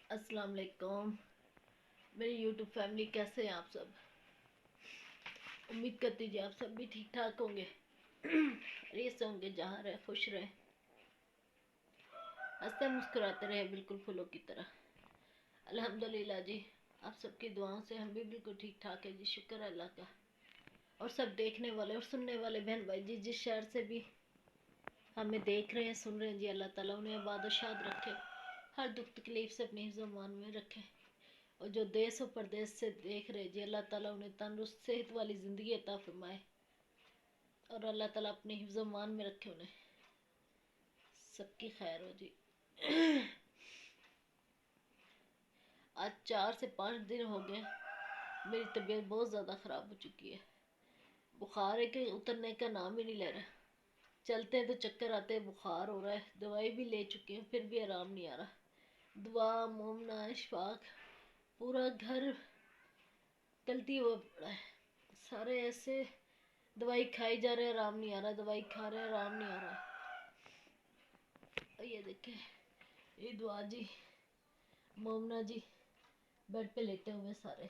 अस्सलाम वालेकुम मेरी यूट्यूब फैमिली, कैसे हैं आप सब। उम्मीद करती जी आप सब भी ठीक ठाक होंगे, खैरियत से होंगे, जहाँ रहे खुश रहे, हंसते मुस्कुराते रहे, बिल्कुल फूलों की तरह। अल्हम्दुलिल्लाह जी, आप सबकी दुआओं से हम भी बिल्कुल ठीक ठाक है जी, शुक्र है अल्लाह का। और सब देखने वाले और सुनने वाले बहन भाई जी, जिस शहर से भी हमें देख रहे हैं सुन रहे हैं जी, अल्लाह ताला उन्हें आबाद और शाद रखे, हर दुख तकलीफ से अपने हिफ्ज़-ओ-मान में रखे। और जो देश और परदेश से देख रहे जी, अल्लाह ताला उन्हें तंदुरुस्त सेहत वाली ज़िंदगी अता फरमाए और अल्लाह ताला अपने हिफ्ज़-ओ-मान में रखे उन्हें, सबकी खैर हो जी। आज 4 से 5 दिन हो गए, मेरी तबीयत बहुत ज़्यादा ख़राब हो चुकी है। बुखार है कि उतरने का नाम ही नहीं ले रहा। चलते हैं तो चक्कर आते हैं, बुखार हो रहा है, दवाई भी ले चुके हैं, फिर भी आराम नहीं आ रहा। दुआ मोमना इशफाक पूरा घर गलती हुआ पड़ा है, सारे ऐसे दवाई खाई जा रहे हैं, आराम नहीं आ रहा, दवाई खा रहे हैं, आराम नहीं आ रहा। ये देखे, ये दुआ जी, मोमना जी बेड पे लेटे हुए सारे,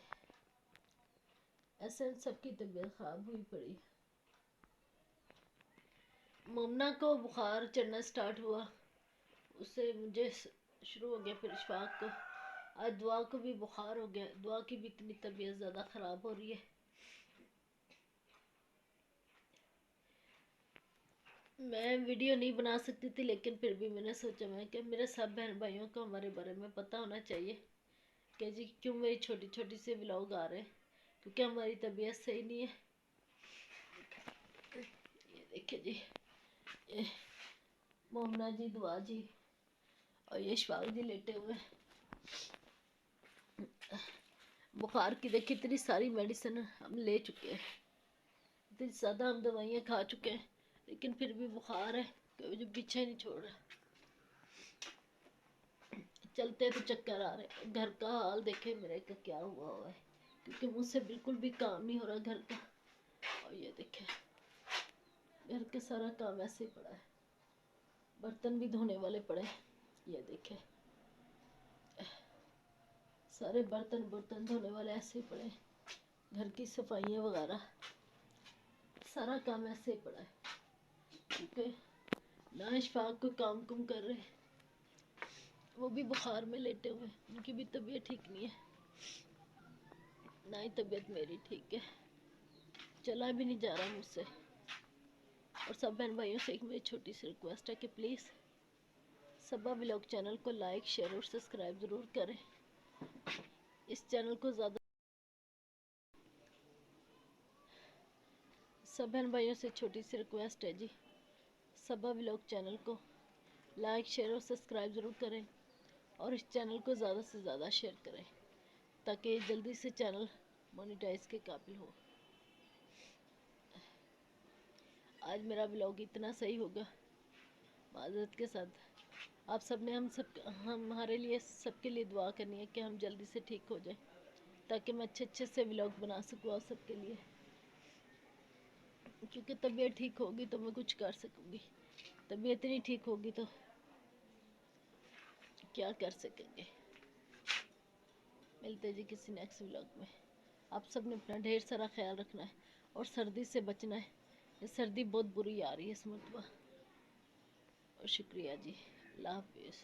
ऐसे सबकी तबीयत खराब हुई पड़ी। मोमना को बुखार चढ़ना स्टार्ट हुआ, उससे मुझे शुरू हो गया, फिर इशफाक को, आज दुआ को भी बुखार हो गया। दुआ की भी इतनी तबीयत ज़्यादा ख़राब हो रही है। मैं वीडियो नहीं बना सकती थी, लेकिन फिर भी मैंने सोचा मैं कि मेरे सब बहन भाइयों को हमारे बारे में पता होना चाहिए कि जी क्यों मेरी छोटी छोटी से व्लॉग आ रहे हैं, क्योंकि हमारी तबीयत सही नहीं है। ये देखिए जी, ये मोमना जी, दुआ जी और ये इशफाक जी लेटे हुए। बुखार की देखिए इतनी सारी मेडिसिन हम ले चुके हैं, इतनी ज़्यादा हम दवाइयाँ खा चुके हैं, लेकिन फिर भी बुखार है कि जो पीछे नहीं छोड़ रहा। चलते तो चक्कर आ रहे। घर का हाल देखे मेरे का क्या हुआ है, क्योंकि मुझसे बिल्कुल भी काम नहीं हो रहा घर का। और ये देखे घर के सारा काम ऐसे ही पड़ा है, बर्तन भी धोने वाले पड़े हैं। ये देखे सारे बर्तन धोने वाले ऐसे ही पड़े हैं, घर की सफाइयाँ वगैरह सारा काम ऐसे ही पड़ा है, क्योंकि ना इशफाक को काम कुम कर रहे, वो भी बुखार में लेटे हुए, उनकी भी तबीयत ठीक नहीं है, ना ही तबीयत मेरी ठीक है, चला भी नहीं जा रहा मुझसे। और सब बहन भाइयों से एक मेरी छोटी सी रिक्वेस्ट है कि प्लीज़ सबा व्लॉग चैनल को लाइक शेयर और सब्सक्राइब ज़रूर करें। इस चैनल को ज़्यादा, सब बहन भाइयों से छोटी सी रिक्वेस्ट है जी, सबा व्लॉग चैनल को लाइक शेयर और सब्सक्राइब ज़रूर करें और इस चैनल को ज़्यादा से ज़्यादा शेयर करें, ताकि जल्दी से चैनल मोनेटाइज के काबिल हो। आज मेरा व्लॉग इतना सही होगा, माज़रत के साथ। आप सब ने हमारे लिए सबके लिए दुआ करनी है कि हम जल्दी से ठीक हो जाए, ताकि मैं अच्छे से व्लॉग बना सकूँ आप सबके लिए, क्योंकि तबीयत ठीक होगी तो मैं कुछ कर सकूँगी, तबीयत नहीं ठीक होगी तो क्या कर सकेंगे। मिलते जी किसी नेक्स्ट व्लॉग में। आप सब ने अपना ढेर सारा ख्याल रखना है और सर्दी से बचना है, ये सर्दी बहुत बुरी आ रही है इस मरतबा। और शुक्रिया जी, अल्लाह हाफिज़।